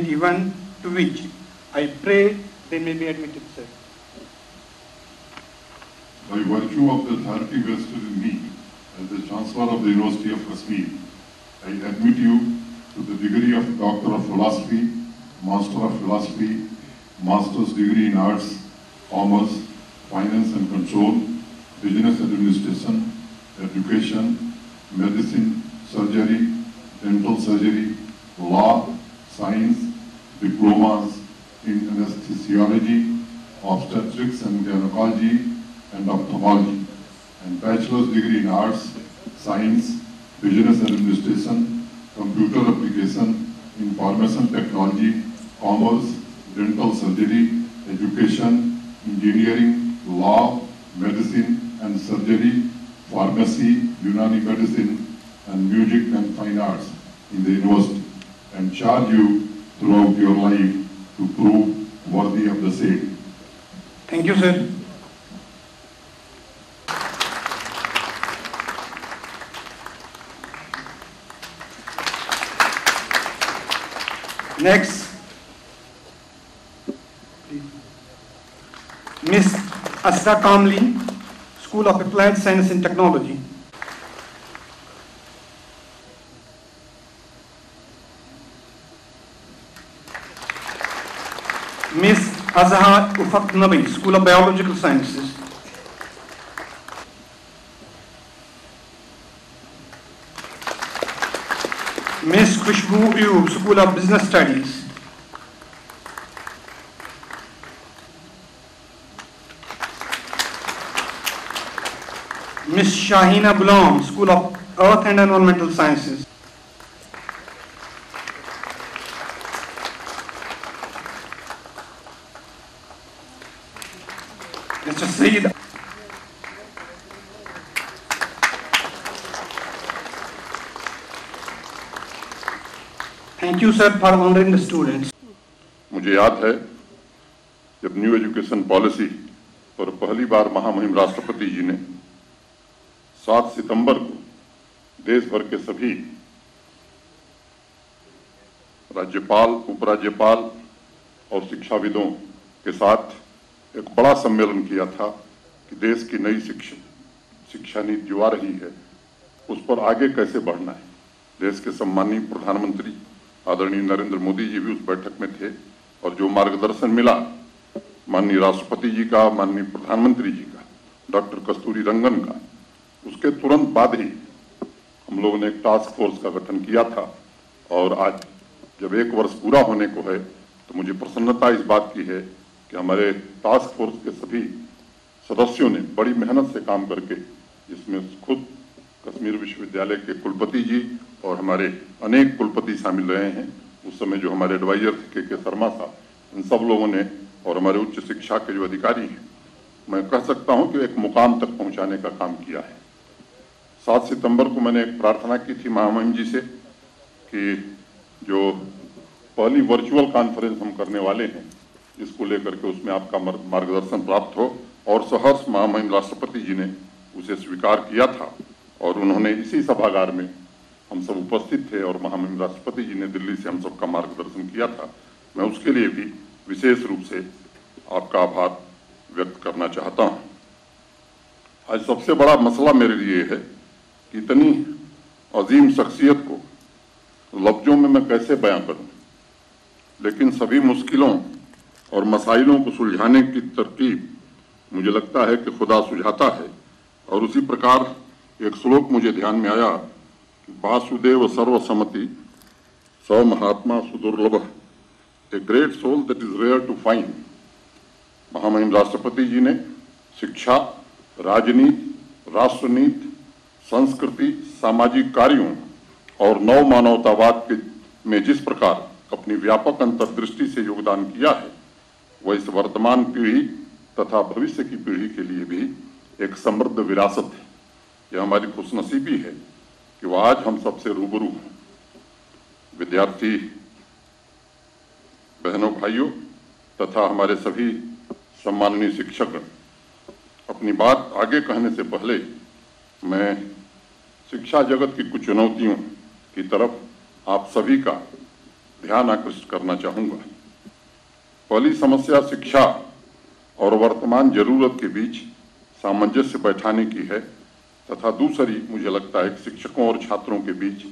2021, to which I pray they may be admitted, sir. By virtue of the authority vested in me as the Chancellor of the University of Kashmir, I admit you to the degree of Doctor of Philosophy, Master of Philosophy, Master's degree in Arts, Commerce, Finance and Control, Business Administration, Education, Medicine, Surgery, Dental Surgery, Law, Science, Diplomas in Anesthesiology, Obstetrics and Gynecology and Ophthalmology, and Bachelor's degree in Arts, Science, Business Administration, Computer Application, Information Technology, Commerce, Dental Surgery, Education, Engineering, Law, Medicine and Surgery, Pharmacy, Unani Medicine, and Music and Fine Arts in the University, and charge you throughout your life to prove worthy of the same. Thank you, sir. Next, Miss Asra Kamli, School of Applied Science and Technology. Miss Azhar Ufaq Nabi, School of Biological Sciences. Miss Khushbu Ayub, School of Business Studies. Miss Shahina Ghulam, School of Earth and Environmental Sciences. Mr. Saeed. Thank you, sir, for honoring the students. मुझे याद है जब new education policy पर पहली बार महामहिम राष्ट्रपति जी ने 7 सितंबर को देश भर के सभी राज्यपाल, उपराज्यपाल और शिक्षाविदों के साथ एक बड़ा सम्मेलन किया था कि देश की नई शिक्षा नीति जो आ रही है उस पर आगे कैसे बढ़ना है। देश के सम्मानीय प्रधानमंत्री आदरणीय नरेंद्र मोदी जी भी उस बैठक में थे और जो मार्गदर्शन मिला माननीय राष्ट्रपति जी का, माननीय प्रधानमंत्री जी का, डॉक्टर कस्तूरी रंगन का, उसके तुरंत बाद ही हम लोगों ने एक टास्क फोर्स का गठन किया था और आज जब 1 वर्ष पूरा होने को है तो मुझे प्रसन्नता इस बात की है कि हमारे टास्क फोर्स के सभी सदस्यों ने बड़ी मेहनत से काम करके, जिसमें खुद कश्मीर विश्वविद्यालय के कुलपति जी और हमारे अनेक कुलपति शामिल रहे हैं। उस समय जो हमारे एडवाइजर थे के शर्मा साहब, इन सब लोगों ने और हमारे उच्च शिक्षा के जो अधिकारी हैं, मैं कह सकता हूं कि एक मुकाम तक पहुंचाने का काम किया है। 7 सितंबर को मैंने एक प्रार्थना की थी महामहिम जी से कि जो पहली वर्चुअल कॉन्फ्रेंस हम करने वाले हैं इसको लेकर के उसमें आपका मार्गदर्शन प्राप्त हो, और सहर्ष महामहिम राष्ट्रपति जी ने उसे स्वीकार किया था और उन्होंने इसी सभागार में हम सब उपस्थित थे और महामहिम राष्ट्रपति जी ने दिल्ली से हम सबका मार्गदर्शन किया था। मैं उसके लिए भी विशेष रूप से आपका आभार व्यक्त करना चाहता हूं। आज सबसे बड़ा मसला मेरे लिए है कि इतनी अजीम शख्सियत को लफ्जों में मैं कैसे बयां करूं, लेकिन सभी मुश्किलों और मसाइलों को सुलझाने की तरकीब मुझे लगता है कि खुदा सुझाता है। और उसी प्रकार एक श्लोक मुझे ध्यान में आया कि वासुदेव सर्वसम्मति स महात्मा सुदुर्लभ, a great soul that is rare to find. महामहिम राष्ट्रपति जी ने शिक्षा, राजनीति, राष्ट्रनीति, संस्कृति, सामाजिक कार्यों और नव मानवतावाद के में जिस प्रकार अपनी व्यापक अंतर्दृष्टि से योगदान किया है, वह इस वर्तमान पीढ़ी तथा भविष्य की पीढ़ी के लिए भी एक समृद्ध विरासत है। यह हमारी खुशनसीबी है कि वह आज हम सबसे रूबरू हैं। विद्यार्थी बहनों, भाइयों तथा हमारे सभी सम्माननीय शिक्षक, अपनी बात आगे कहने से पहले मैं शिक्षा जगत की कुछ चुनौतियों की तरफ आप सभी का ध्यान आकर्षित करना चाहूंगा। पहली समस्या शिक्षा और वर्तमान जरूरत के बीच सामंजस्य बैठाने की है तथा दूसरी मुझे लगता है कि शिक्षकों और छात्रों के बीच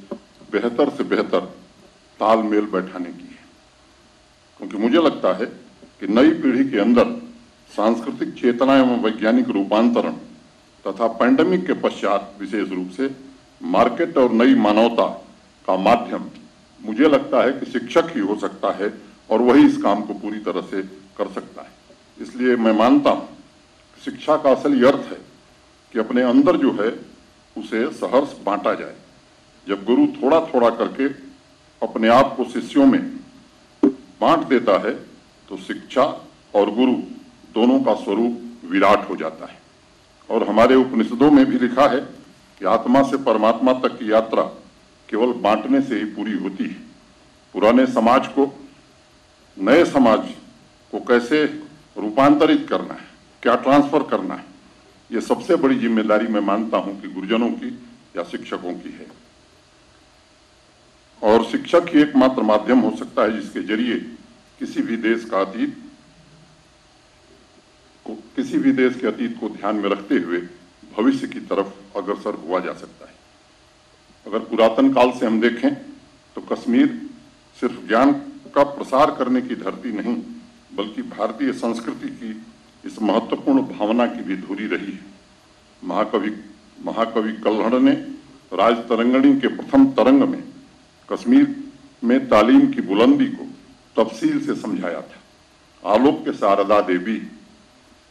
बेहतर से बेहतर तालमेल बैठाने की है, क्योंकि मुझे लगता है कि नई पीढ़ी के अंदर सांस्कृतिक चेतना एवं वैज्ञानिक रूपांतरण तथा पैंडेमिक के पश्चात विशेष रूप से मार्केट और नई मानवता का माध्यम मुझे लगता है कि शिक्षक ही हो सकता है और वही इस काम को पूरी तरह से कर सकता है। इसलिए मैं मानता हूं शिक्षा का असली अर्थ है कि अपने अंदर जो है उसे सहर्ष बांटा जाए। जब गुरु थोड़ा थोड़ा करके अपने आप को शिष्यों में बांट देता है तो शिक्षा और गुरु दोनों का स्वरूप विराट हो जाता है। और हमारे उपनिषदों में भी लिखा है कि आत्मा से परमात्मा तक की यात्रा केवल बांटने से ही पूरी होती है। पुराने समाज को नए समाज को कैसे रूपांतरित करना है, क्या ट्रांसफर करना है, ये सबसे बड़ी जिम्मेदारी मैं मानता हूं कि गुरुजनों की या शिक्षकों की है। और शिक्षक ही एकमात्र माध्यम हो सकता है जिसके जरिए किसी भी देश के अतीत को ध्यान में रखते हुए भविष्य की तरफ अग्रसर हुआ जा सकता है। अगर पुरातन काल से हम देखें तो कश्मीर सिर्फ ज्ञान का प्रसार करने की धरती नहीं बल्कि भारतीय संस्कृति की इस महत्वपूर्ण भावना की भी धुरी रही है। महाकवि कल्हड़ ने राजतरंगिणी के प्रथम तरंग में कश्मीर में तालीम की बुलंदी को तफसील से समझाया था। आलोक के शारदा देवी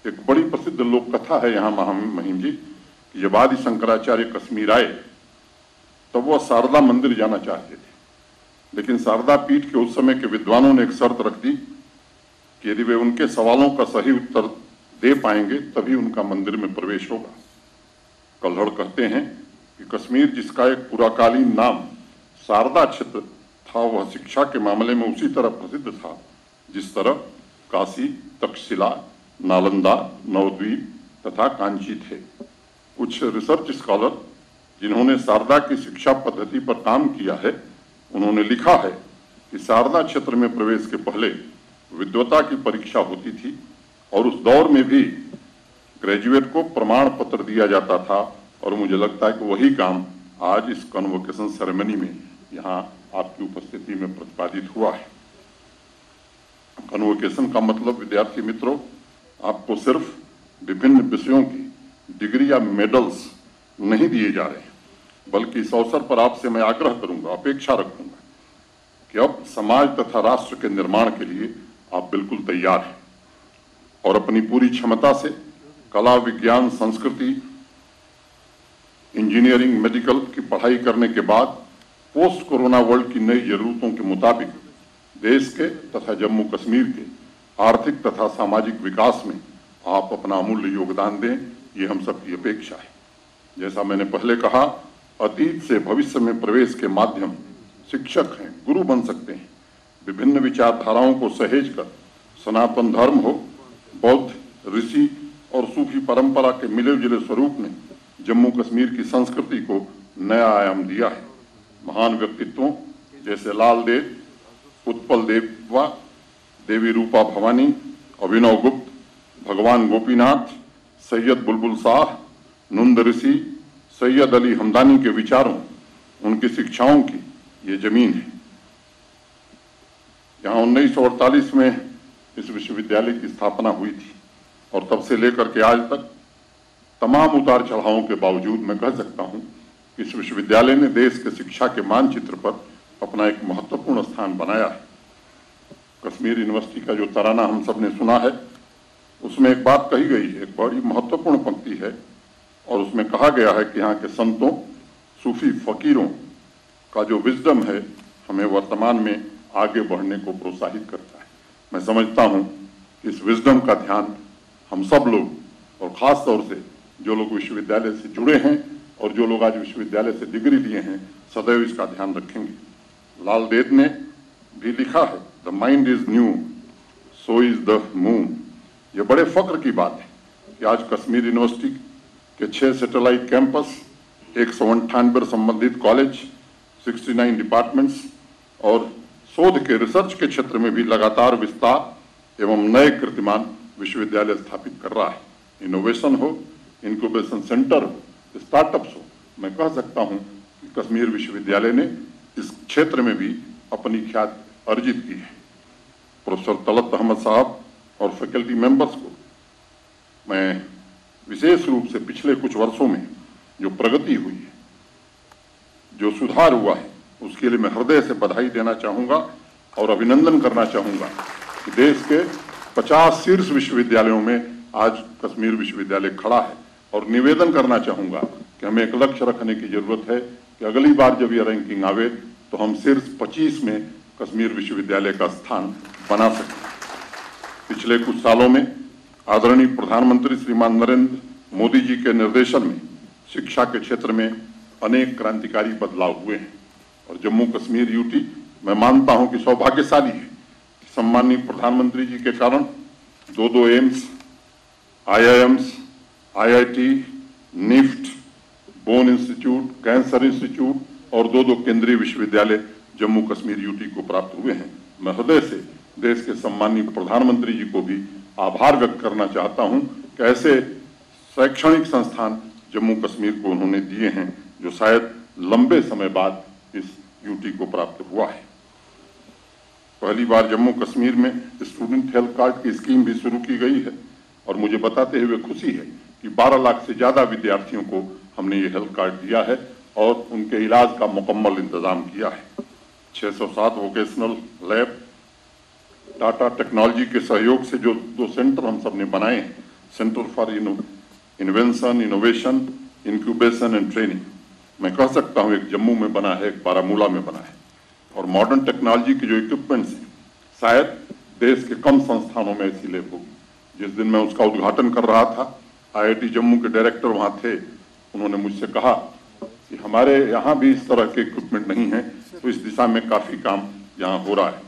एक बड़ी प्रसिद्ध लोक कथा है यहाँ महिम जी कि जब आदि शंकराचार्य कश्मीर आए तब वह शारदा मंदिर जाना चाहते थे, लेकिन शारदा पीठ के उस समय के विद्वानों ने एक शर्त रख दी कि यदि वे उनके सवालों का सही उत्तर दे पाएंगे तभी उनका मंदिर में प्रवेश होगा। कल्हड़ कहते हैं कि कश्मीर जिसका एक पुराकालीन नाम शारदा क्षेत्र था वह शिक्षा के मामले में उसी तरह प्रसिद्ध था जिस तरह काशी, तक्षशिला, नालंदा, नवद्वीप तथा कांची थे। कुछ रिसर्च स्कॉलर जिन्होंने शारदा की शिक्षा पद्धति पर काम किया है उन्होंने लिखा है कि शारदा क्षेत्र में प्रवेश के पहले विद्वता की परीक्षा होती थी और उस दौर में भी ग्रेजुएट को प्रमाण पत्र दिया जाता था। और मुझे लगता है कि वही काम आज इस कन्वोकेशन सेरेमनी में यहाँ आपकी उपस्थिति में प्रतिपादित हुआ है। कन्वोकेशन का मतलब विद्यार्थी मित्रों आपको सिर्फ विभिन्न विषयों की डिग्री या मेडल्स नहीं दिए जा रहे हैं, बल्कि इस अवसर पर आपसे मैं आग्रह करूंगा, अपेक्षा रखूंगा कि अब समाज तथा राष्ट्र के निर्माण के लिए आप बिल्कुल तैयार हैं और अपनी पूरी क्षमता से कला, विज्ञान, संस्कृति, इंजीनियरिंग, मेडिकल की पढ़ाई करने के बाद पोस्ट कोरोना वर्ल्ड की नई जरूरतों के मुताबिक देश के तथा जम्मू कश्मीर के आर्थिक तथा सामाजिक विकास में आप अपना अमूल्य योगदान दें, ये हम सबकी अपेक्षा है। जैसा मैंने पहले कहा, अतीत से भविष्य में प्रवेश के माध्यम शिक्षक हैं, गुरु बन सकते हैं। विभिन्न विचारधाराओं को सहेज कर सनातन धर्म हो, बौद्ध, ऋषि और सूफी परंपरा के मिले जुले स्वरूप ने जम्मू कश्मीर की संस्कृति को नया आयाम दिया है। महान व्यक्तित्वों जैसे लाल देव, उत्पल देवा, देवी रूपा भवानी, अभिनव गुप्त, भगवान गोपीनाथ, सैयद बुलबुल शाह, नंद ऋषि, सैयद अली हमदानी के विचारों, उनकी शिक्षाओं की ये जमीन है। यहाँ 1948 में इस विश्वविद्यालय की स्थापना हुई थी और तब से लेकर के आज तक तमाम उतार चढ़ावों के बावजूद मैं कह सकता हूँ कि इस विश्वविद्यालय ने देश के शिक्षा के मानचित्र पर अपना एक महत्वपूर्ण स्थान बनाया है। कश्मीर यूनिवर्सिटी का जो तराना हम सब ने सुना है उसमें एक बात कही गई है, एक बड़ी महत्वपूर्ण पंक्ति है और उसमें कहा गया है कि यहाँ के संतों, सूफी फकीरों का जो विजडम है हमें वर्तमान में आगे बढ़ने को प्रोत्साहित करता है। मैं समझता हूँ कि इस विजडम का ध्यान हम सब लोग और ख़ास तौर से जो लोग विश्वविद्यालय से जुड़े हैं और जो लोग आज विश्वविद्यालय से डिग्री लिए हैं सदैव इसका ध्यान रखेंगे। लाल देद ने भी लिखा है, the mind is new so is the moon. ये बड़े फख्र की बात है कि आज कश्मीर यूनिवर्सिटी के 6 सैटेलाइट कैंपस, 198 संबंधित कॉलेज, 69 डिपार्टमेंट्स और शोध के रिसर्च के क्षेत्र में भी लगातार विस्तार एवं नए कीर्तिमान विश्वविद्यालय स्थापित कर रहा है। इनोवेशन हो, इंक्यूबेशन सेंटर हो, स्टार्टअप्स हो, मैं कह सकता हूं कि कश्मीर विश्वविद्यालय ने इस क्षेत्र में भी अपनी ख्याति अर्जित की है। प्रोफेसर तलत अहमद साहब और फैकल्टी मेंबर्स को मैं विशेष रूप से पिछले कुछ वर्षों में जो प्रगति हुई है, जो सुधार हुआ है, उसके लिए मैं हृदय से बधाई देना चाहूंगा और अभिनंदन करना चाहूंगा कि देश के 50 शीर्ष विश्वविद्यालयों में आज कश्मीर विश्वविद्यालय खड़ा है। और निवेदन करना चाहूंगा कि हमें एक लक्ष्य रखने की जरूरत है कि अगली बार जब यह रैंकिंग आवे तो हम शीर्ष 25 में कश्मीर विश्वविद्यालय का स्थान बना सकें। पिछले कुछ सालों में आदरणीय प्रधानमंत्री श्रीमान नरेंद्र मोदी जी के निर्देशन में शिक्षा के क्षेत्र में अनेक क्रांतिकारी बदलाव हुए हैं और जम्मू कश्मीर यूटी मैं मानता हूं कि सौभाग्यशाली है कि सम्माननीय प्रधानमंत्री जी के कारण 2 AIIMS, IIMs, IIT, NIFT, bone institute, cancer institute और 2 केंद्रीय विश्वविद्यालय जम्मू कश्मीर यूटी को प्राप्त हुए हैं। मैं हृदय से देश के सम्माननीय प्रधानमंत्री जी को भी आभार व्यक्त करना चाहता हूं कि ऐसे शैक्षणिक संस्थान जम्मू कश्मीर को उन्होंने दिए हैं जो शायद लंबे समय बाद इस यूटी को प्राप्त हुआ है। पहली बार जम्मू कश्मीर में स्टूडेंट हेल्थ कार्ड की स्कीम भी शुरू की गई है और मुझे बताते हुए खुशी है कि 12 लाख से ज्यादा विद्यार्थियों को हमने ये हेल्थ कार्ड दिया है और उनके इलाज का मुकम्मल इंतजाम किया है। 607 वोकेशनल लैब, टाटा टेक्नोलॉजी के सहयोग से जो 2 सेंटर हम सब ने बनाए हैं, centre for invention, innovation, incubation and training, मैं कह सकता हूँ एक जम्मू में बना है, एक बारामूला में बना है। और मॉडर्न टेक्नोलॉजी के जो इक्विपमेंट्स हैं, शायद देश के कम संस्थानों में ऐसी लैब होगी। जिस दिन मैं उसका उद्घाटन कर रहा था, IIT जम्मू के डायरेक्टर वहां थे, उन्होंने मुझसे कहा कि हमारे यहाँ भी इस तरह के इक्विपमेंट नहीं है, तो इस दिशा में काफी काम यहाँ हो रहा है।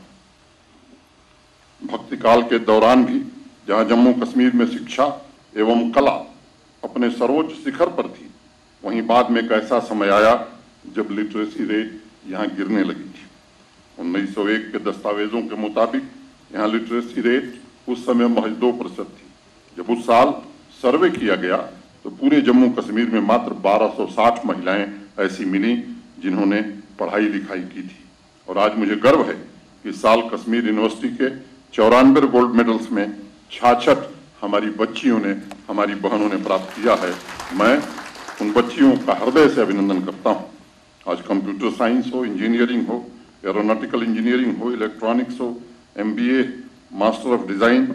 भक्ति काल के दौरान भी जहाँ जम्मू कश्मीर में शिक्षा एवं कला अपने सर्वोच्च शिखर पर थी, वहीं बाद में एक ऐसा समय आया जब लिटरेसी रेट यहाँ गिरने लगी थी। 1901 के दस्तावेजों के मुताबिक यहाँ लिटरेसी रेट उस समय महज 2% थी। जब उस साल सर्वे किया गया तो पूरे जम्मू कश्मीर में मात्र 1260 महिलाएं ऐसी मिली जिन्होंने पढ़ाई लिखाई की थी। और आज मुझे गर्व है कि इस साल कश्मीर यूनिवर्सिटी के 94 गोल्ड मेडल्स में 66 हमारी बच्चियों ने, हमारी बहनों ने प्राप्त किया है। मैं उन बच्चियों का हृदय से अभिनंदन करता हूँ। आज कंप्यूटर साइंस हो, इंजीनियरिंग हो, एरोनॉटिकल इंजीनियरिंग हो, इलेक्ट्रॉनिक्स हो, MBA, मास्टर ऑफ डिजाइन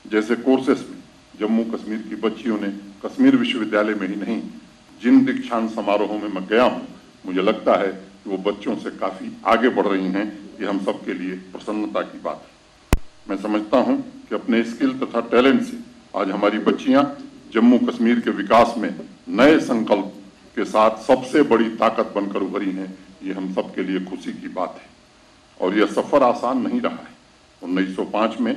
जैसे कोर्सेस में जम्मू कश्मीर की बच्चियों ने कश्मीर विश्वविद्यालय में ही नहीं, जिन दीक्षांत समारोहों में मैं गया हूँ, मुझे लगता है कि वो बच्चों से काफी आगे बढ़ रही हैं। ये हम सबके लिए प्रसन्नता की बात है। मैं समझता हूँ कि अपने स्किल तथा टैलेंट से आज हमारी बच्चियां जम्मू कश्मीर के विकास में नए संकल्प के साथ सबसे बड़ी ताकत बनकर उभरी हैं। ये हम सबके लिए खुशी की बात है और यह सफर आसान नहीं रहा है। 1905 में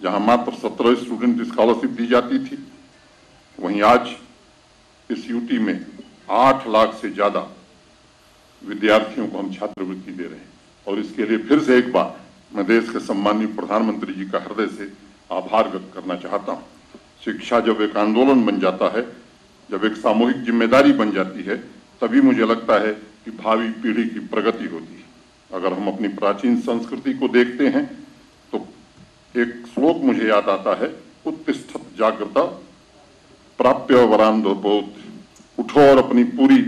जहां मात्र 17 स्टूडेंट स्कॉलरशिप दी जाती थी, वहीं आज इस यूटी में 8 लाख से ज्यादा विद्यार्थियों को हम छात्रवृत्ति दे रहे हैं। और इसके लिए फिर से एक बार मैं देश के सम्माननीय प्रधानमंत्री जी का हृदय से आभार व्यक्त करना चाहता हूँ। शिक्षा जब एक आंदोलन बन जाता है, जब एक सामूहिक जिम्मेदारी बन जाती है, तभी मुझे लगता है कि भावी पीढ़ी की प्रगति होती है। अगर हम अपनी प्राचीन संस्कृति को देखते हैं तो एक श्लोक मुझे याद आता है, उत्तिष्ठत जागृता प्राप्य वरांधोपोत, उठो और अपनी पूरी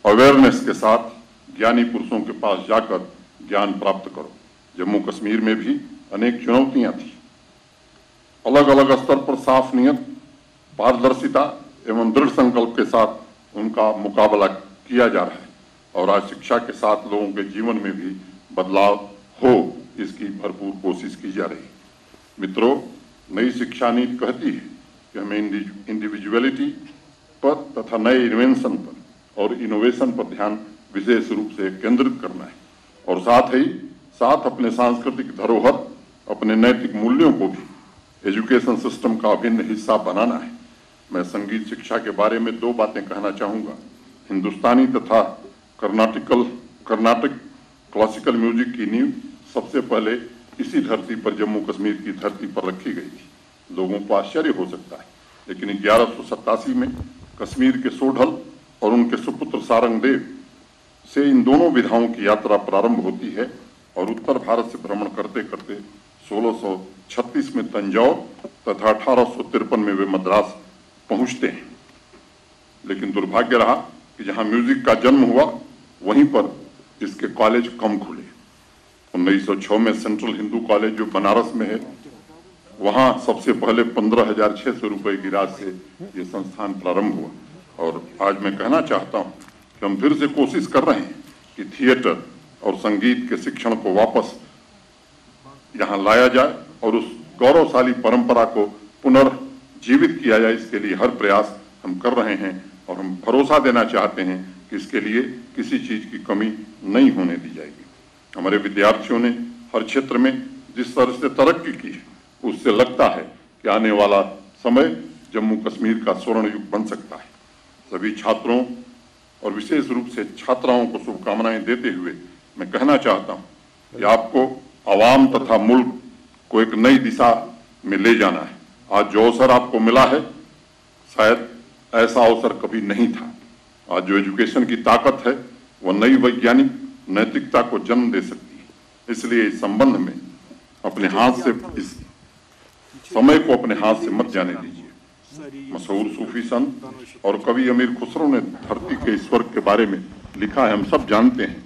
अवेयरनेस के साथ ज्ञानी पुरुषों के पास जाकर ज्ञान प्राप्त करो। जम्मू कश्मीर में भी अनेक चुनौतियां थी। अलग अलग स्तर पर साफ नियत, पारदर्शिता एवं दृढ़ संकल्प के साथ उनका मुकाबला किया जा रहा है और आज शिक्षा के साथ लोगों के जीवन में भी बदलाव हो, इसकी भरपूर कोशिश की जा रही है। मित्रों, नई शिक्षा नीति कहती है कि हमें इंडिविजुअलिटी पर तथा नए इन्वेंशन पर और इनोवेशन पर ध्यान विशेष रूप से केंद्रित करना है और साथ अपने सांस्कृतिक धरोहर, अपने नैतिक मूल्यों को भी एजुकेशन सिस्टम का अभिन्न हिस्सा बनाना है। मैं संगीत शिक्षा के बारे में 2 बातें कहना चाहूँगा। हिंदुस्तानी तथा कर्नाटिक क्लासिकल म्यूजिक की नींव सबसे पहले इसी धरती पर, जम्मू कश्मीर की धरती पर रखी गई थी। लोगों को आश्चर्य हो सकता है, लेकिन 1187 में कश्मीर के सोढल और उनके सुपुत्र सारंगदेव से इन दोनों विधाओं की यात्रा प्रारंभ होती है और उत्तर भारत से भ्रमण करते करते 1636 में तंजौर तथा 1853 में वे मद्रास पहुंचते हैं। लेकिन दुर्भाग्य रहा कि जहां म्यूजिक का जन्म हुआ वहीं पर इसके कॉलेज कम खुले। 1906 में सेंट्रल हिंदू कॉलेज जो बनारस में है, वहां सबसे पहले 15,600 रुपए की राशि से ये संस्थान प्रारंभ हुआ। और आज मैं कहना चाहता हूं कि हम फिर से कोशिश कर रहे हैं कि थिएटर और संगीत के शिक्षण को वापस यहाँ लाया जाए और उस गौरवशाली परंपरा को पुनर्जीवित किया जाए। इसके लिए हर प्रयास हम कर रहे हैं और हम भरोसा देना चाहते हैं कि इसके लिए किसी चीज की कमी नहीं होने दी जाएगी। हमारे विद्यार्थियों ने हर क्षेत्र में जिस तरह से तरक्की की है, उससे लगता है कि आने वाला समय जम्मू कश्मीर का स्वर्ण युग बन सकता है। सभी छात्रों और विशेष रूप से छात्राओं को शुभकामनाएं देते हुए मैं कहना चाहता हूं कि आपको आवाम तथा मुल्क को एक नई दिशा में ले जाना है। आज जो अवसर आपको मिला है, शायद ऐसा अवसर कभी नहीं था। आज जो एजुकेशन की ताकत है, वह नई वैज्ञानिक नैतिकता को जन्म दे सकती है। इसलिए इस संबंध में अपने हाथ से, इस समय को अपने हाथ से मत जाने दीजिए। मशहूर सूफी संत और कवि अमीर खुसरो ने धरती के ईश्वर के बारे में लिखा है। हम सब जानते हैं,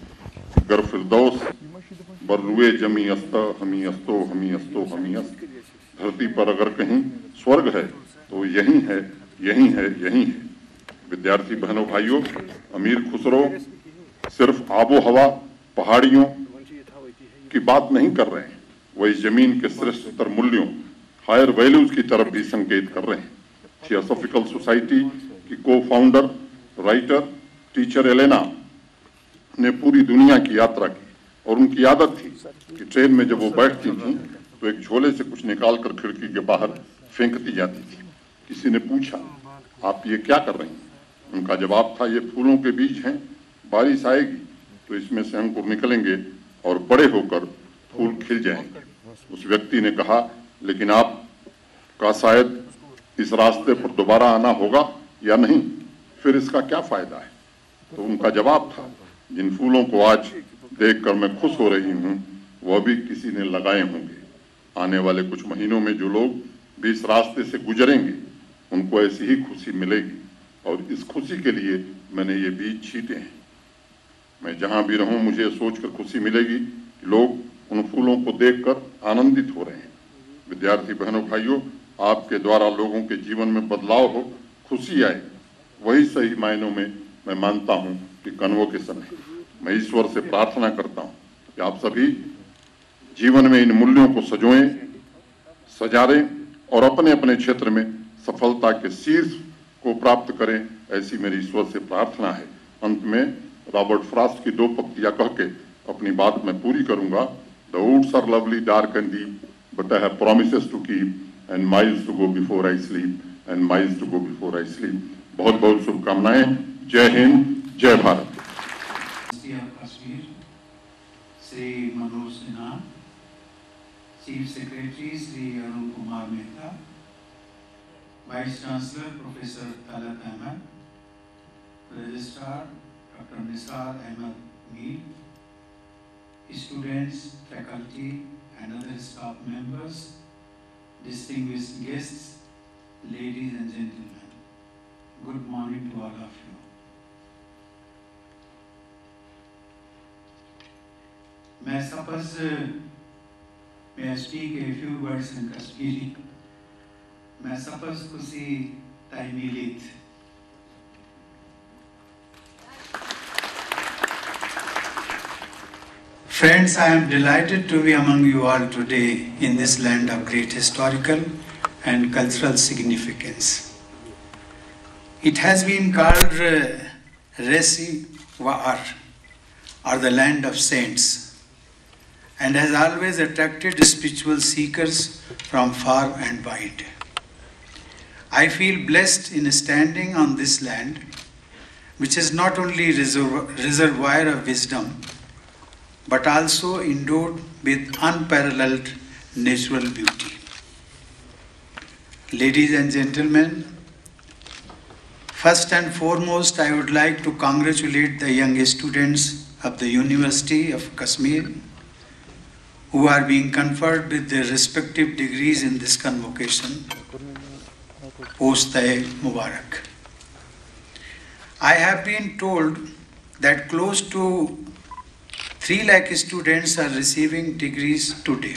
गर फिरदौस बर्रुए जमी अस्ता हमी अस्तो हमी अस्तो हमी अस्त। धरती पर अगर कहीं स्वर्ग है तो यही है, यही है, यही है। विद्यार्थी बहनों भाइयों, अमीर खुसरो सिर्फ आबो हवा, पहाड़ियों की बात नहीं कर रहे हैं, वह इस जमीन के श्रेष्ठतर मूल्यों, हायर वैल्यूज की तरफ भी संकेत कर रहे हैं। थियोसॉफिकल सोसाइटी की को फाउंडर, राइटर, टीचर एलेना ने पूरी दुनिया की यात्रा की और उनकी आदत थी कि ट्रेन में जब वो बैठती थी तो एक झोले से कुछ निकालकर खिड़की के बाहर फेंकती जाती थी। किसी ने पूछा, आप ये क्या कर रही हैं? उनका जवाब था, ये फूलों के बीज हैं, बारिश आएगी तो इसमें से अंकुर निकलेंगे और बड़े होकर फूल खिल जाएंगे। उस व्यक्ति ने कहा, लेकिन आपका शायद इस रास्ते पर दोबारा आना होगा या नहीं, फिर इसका क्या फायदा है? तो उनका जवाब था, जिन फूलों को आज देखकर मैं खुश हो रही हूँ, वह भी किसी ने लगाए होंगे। आने वाले कुछ महीनों में जो लोग भी इस रास्ते से गुजरेंगे, उनको ऐसी ही खुशी मिलेगी और इस खुशी के लिए मैंने ये बीज छींटे हैं। मैं जहाँ भी रहूँ मुझे सोचकर खुशी मिलेगी कि लोग उन फूलों को देखकर आनंदित हो रहे हैं। विद्यार्थी बहनों भाइयों, आपके द्वारा लोगों के जीवन में बदलाव हो, खुशी आए, वही सही मायनों में मैं मानता हूँ कि कन्वोकेशन है। मैं ईश्वर से प्रार्थना करता हूँ कि आप सभी जीवन में इन मूल्यों को सजोएं, सजारें और अपने अपने क्षेत्र में सफलता के शीर्ष को प्राप्त करें, ऐसी मेरी ईश्वर से प्रार्थना है। अंत में रॉबर्ट फ्रॉस्ट की 2 पंक्तियां कह के अपनी बात मैं पूरी करूंगा। The woods are lovely dark and deep, but I have promises to keep and miles to go before I sleep and miles to go before I sleep. बहुत बहुत शुभकामनाएं। जय हिंद, जय Bharat. Shri Manoj Sinha, chief secretary Shri Arun Kumar Mehta, vice chancellor professor Talat Ahmad, registrar doctor Nisar Ahmad Mir, students, faculty and other staff members, distinguished guests, ladies and gentlemen, good morning to all of you. May I suppose may I speak a few words in Kashmiri? May I suppose kusi taimilit. Friends, I am delighted to be among you all today in this land of great historical and cultural significance. It has been called Resi Waar, or the land of saints, and has always attracted spiritual seekers from far and wide. I feel blessed in standing on this land, which is not only reservoir of wisdom, but also endowed with unparalleled natural beauty. Ladies and gentlemen, first and foremost, I would like to congratulate the young students of the University of Kashmir who are being conferred with their respective degrees in this convocation. Post-e Mubarak. I have been told that close to 3 lakh students are receiving degrees today.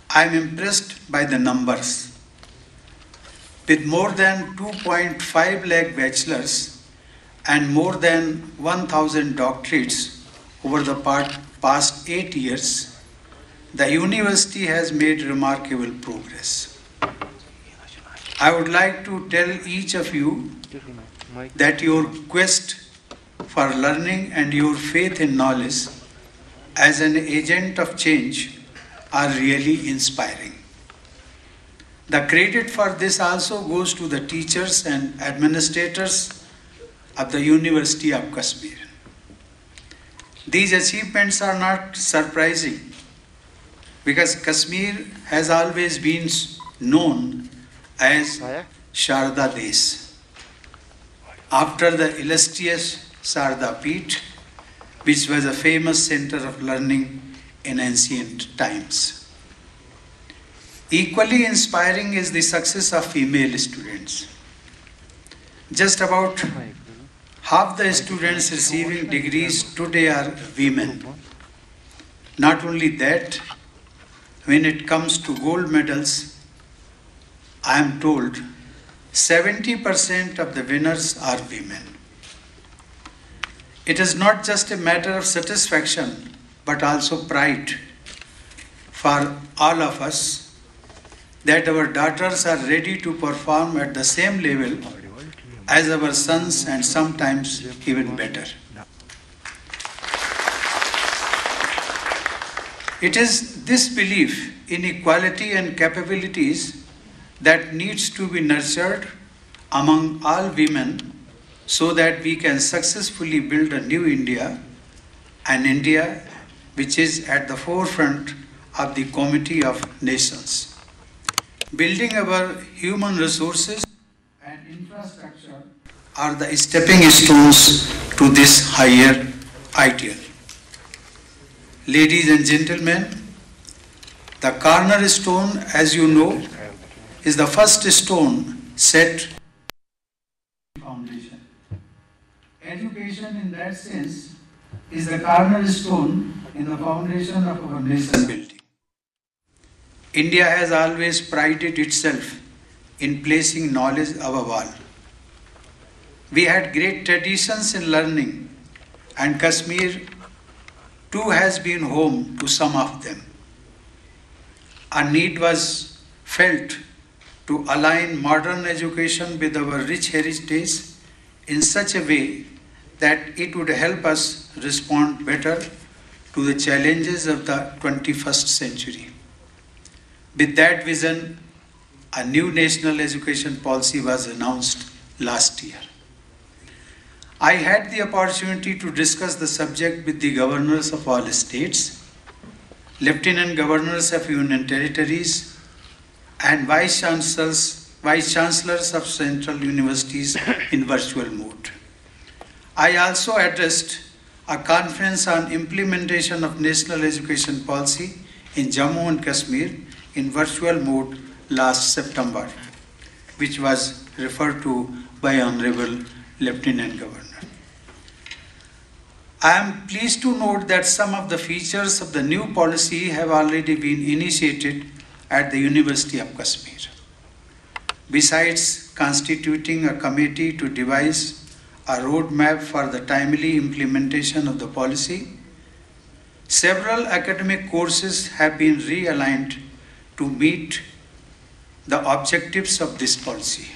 I am impressed by the numbers. With more than 2.5 lakh bachelors and more than 1,000 doctorates over the past 8 years, the university has made remarkable progress. I would like to tell each of you that your quest for learning and your faith in knowledge as an agent of change are really inspiring. The credit for this also goes to the teachers and administrators of the University of Kashmir. These achievements are not surprising because Kashmir has always been known as Sharda Desh, after the illustrious Sharda Peeth, which was a famous center of learning in ancient times. Equally inspiring is the success of female students. Just about half the students receiving degrees today are women. Not only that, when it comes to gold medals, I am told 70% of the winners are women. It is not just a matter of satisfaction, but also pride for all of us that our daughters are ready to perform at the same level as our sons and sometimes even better. It is this belief in equality and capabilities that needs to be nurtured among all women so that we can successfully build a new India, an India which is at the forefront of the Comity of Nations. Building our human resources and infrastructure are the stepping stones to this higher ideal. Ladies and gentlemen, the cornerstone, as you know, is the first stone set foundation. Education in that sense is the cornerstone in the foundation of our nation building. India has always prided itself in placing knowledge above all. We had great traditions in learning, and Kashmir too has been home to some of them. A need was felt to align modern education with our rich heritage in such a way that it would help us respond better to the challenges of the 21st century. With that vision, a new national education policy was announced last year. I had the opportunity to discuss the subject with the governors of all states, lieutenant governors of union territories, and vice chancellors of central universities in virtual mode. I also addressed a conference on implementation of national education policy in Jammu and Kashmir in virtual mode last September, which was referred to by Honorable Lieutenant Governor. I am pleased to note that some of the features of the new policy have already been initiated at the University of Kashmir. Besides constituting a committee to devise a roadmap for the timely implementation of the policy, several academic courses have been realigned to meet the objectives of this policy.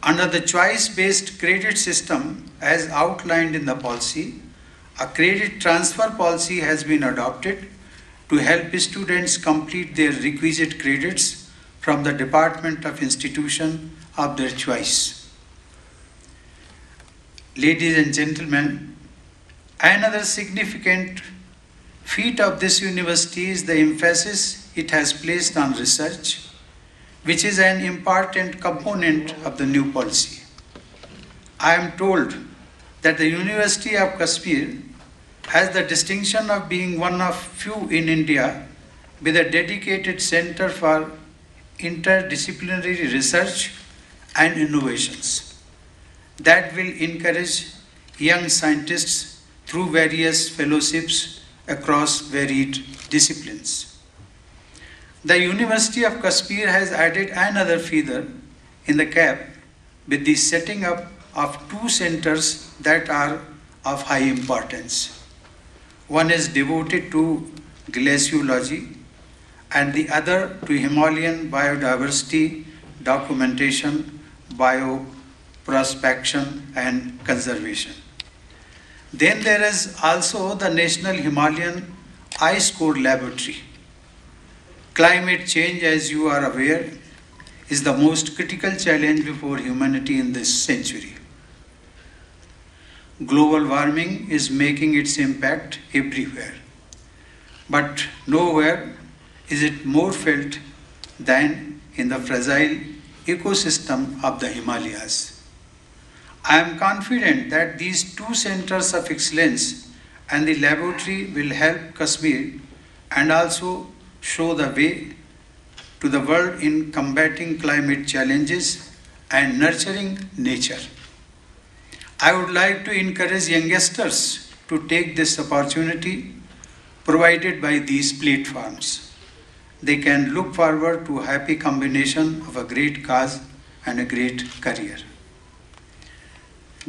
Under the choice-based credit system as outlined in the policy, a credit transfer policy has been adopted to help students complete their requisite credits from the department of institution of their choice. Ladies and gentlemen, Another significant feat of this university is the emphasis it has placed on research, which is an important component of the new policy. I am told that the University of Kashmir has the distinction of being one of few in India with a dedicated center for interdisciplinary research and innovations that will encourage young scientists through various fellowships across varied disciplines. The University of Kashmir has added another feather in the cap with the setting up of two centers that are of high importance. One is devoted to glaciology and the other to Himalayan biodiversity documentation, bioprospection and conservation. Then there is also the National Himalayan Ice Core Laboratory. Climate change, as you are aware, is the most critical challenge before humanity in this century. Global warming is making its impact everywhere, but nowhere is it more felt than in the fragile ecosystem of the Himalayas. I am confident that these two centers of excellence and the laboratory will help Kashmir and also show the way to the world in combating climate challenges and nurturing nature. I would like to encourage youngsters to take this opportunity provided by these platforms. They can look forward to a happy combination of a great cause and a great career.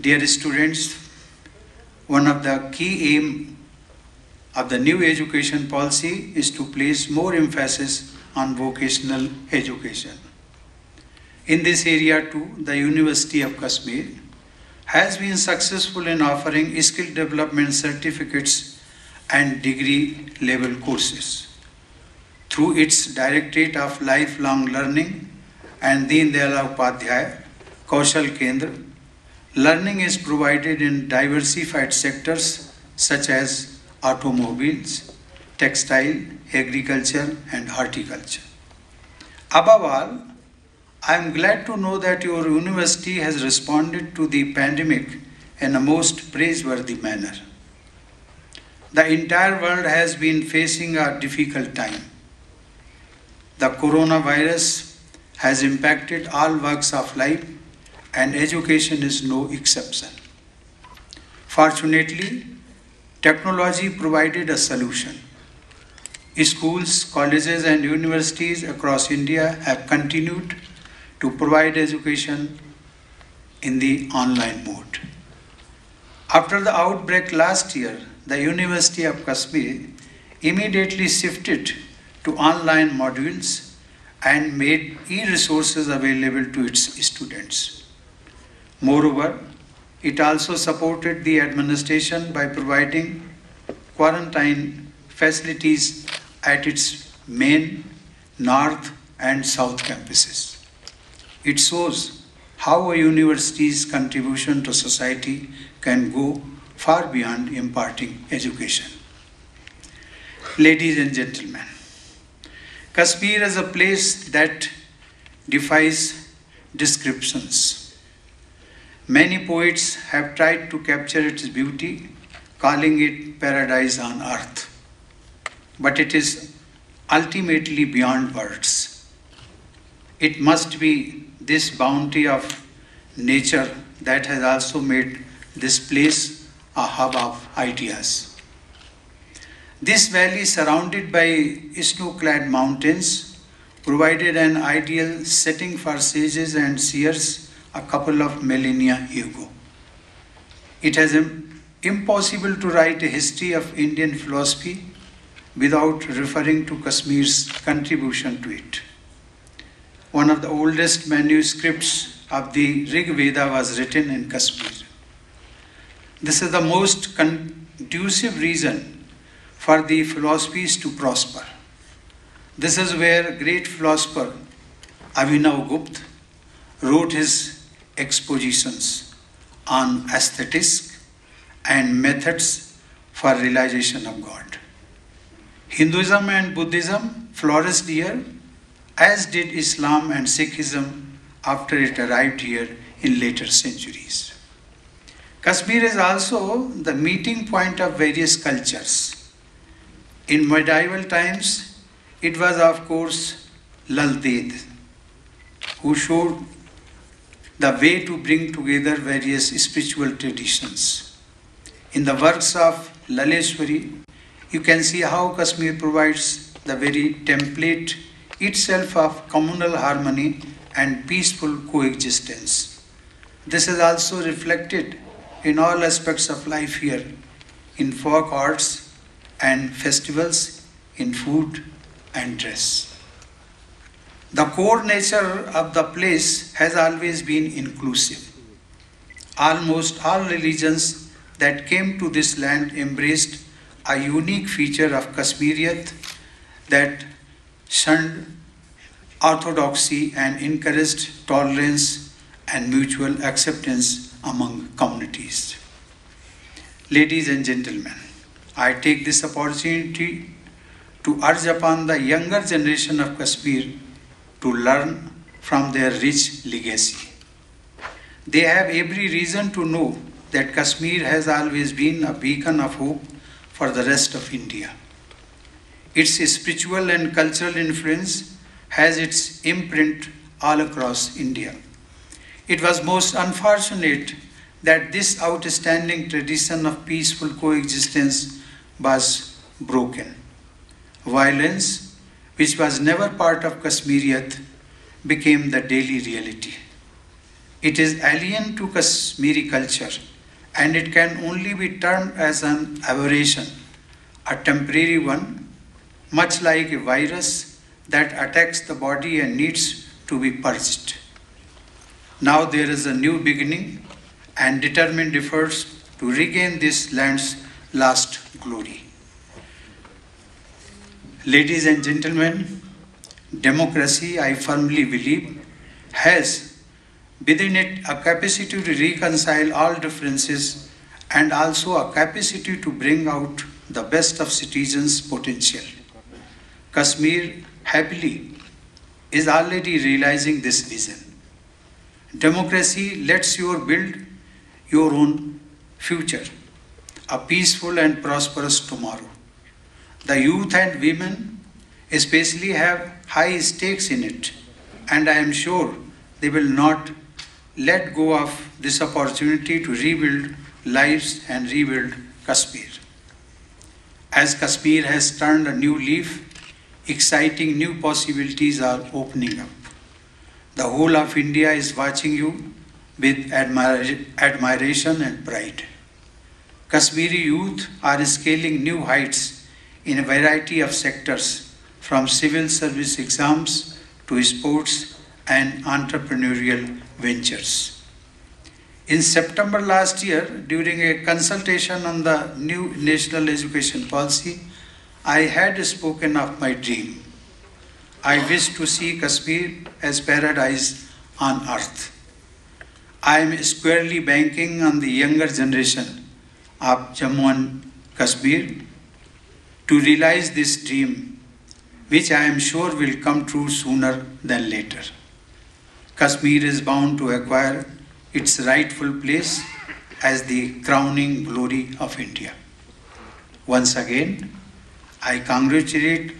Dear students, one of the key aims of the new education policy is to place more emphasis on vocational education. In this area too, the University of Kashmir has been successful in offering skill development certificates and degree level courses. Through its Directorate of Lifelong Learning and Deen Dayal Upadhyay Kaushal Kendra, learning is provided in diversified sectors such as automobiles, textile, agriculture, and horticulture. Above all, I am glad to know that your university has responded to the pandemic in a most praiseworthy manner. The entire world has been facing a difficult time. The coronavirus has impacted all walks of life, and education is no exception. Fortunately, technology provided a solution. Schools, colleges, and universities across India have continued to provide education in the online mode. After the outbreak last year, the University of Kashmir immediately shifted to online modules and made e-resources available to its students. Moreover, it also supported the administration by providing quarantine facilities at its main, north, and south campuses. It shows how a university's contribution to society can go far beyond imparting education. Ladies and gentlemen, Kashmir is a place that defies descriptions. Many poets have tried to capture its beauty, calling it paradise on earth. But it is ultimately beyond words. It must be this bounty of nature that has also made this place a hub of ideas. This valley, surrounded by snow-clad mountains, provided an ideal setting for sages and seers a couple of millennia ago. It is impossible to write a history of Indian philosophy without referring to Kashmir's contribution to it. One of the oldest manuscripts of the Rig Veda was written in Kashmir. This is the most conducive region for the philosophies to prosper. This is where great philosopher Abhinav Gupta wrote his expositions on aesthetics and methods for realization of God. Hinduism and Buddhism flourished here, as did Islam and Sikhism after it arrived here in later centuries. Kashmir is also the meeting point of various cultures. In medieval times, it was of course Lal Ded, who showed the way to bring together various spiritual traditions. In the works of Laleshwari, you can see how Kashmir provides the very template itself of communal harmony and peaceful coexistence. This is also reflected in all aspects of life here, in folk arts and festivals, in food and dress. The core nature of the place has always been inclusive. Almost all religions that came to this land embraced a unique feature of Kashmiriyat that shunned orthodoxy and encouraged tolerance and mutual acceptance among communities. Ladies and gentlemen, I take this opportunity to urge upon the younger generation of Kashmir to learn from their rich legacy. They have every reason to know that Kashmir has always been a beacon of hope for the rest of India. Its spiritual and cultural influence has its imprint all across India. It was most unfortunate that this outstanding tradition of peaceful coexistence was broken. Violence, which was never part of Kashmiriyat, became the daily reality. It is alien to Kashmiri culture, and it can only be termed as an aberration, a temporary one, much like a virus that attacks the body and needs to be purged. Now there is a new beginning and determined efforts to regain this land's lost glory. Ladies and gentlemen, democracy, I firmly believe, has within it a capacity to reconcile all differences and also a capacity to bring out the best of citizens' potential. Kashmir, happily, is already realizing this vision. Democracy lets you build your own future, a peaceful and prosperous tomorrow. The youth and women especially have high stakes in it, and I am sure they will not let go of this opportunity to rebuild lives and rebuild Kashmir. As Kashmir has turned a new leaf, exciting new possibilities are opening up. The whole of India is watching you with admiration and pride. Kashmiri youth are scaling new heights in a variety of sectors, from civil service exams to sports and entrepreneurial ventures. In September last year, during a consultation on the new national education policy, I had spoken of my dream. I wish to see Kashmir as paradise on earth. I am squarely banking on the younger generation of Jammu and Kashmir to realize this dream, which I am sure will come true sooner than later. Kashmir is bound to acquire its rightful place as the crowning glory of India. Once again, I congratulate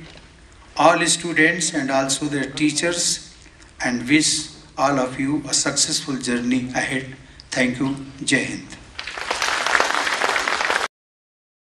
all students and also their teachers and wish all of you a successful journey ahead. Thank you. Jai Hind.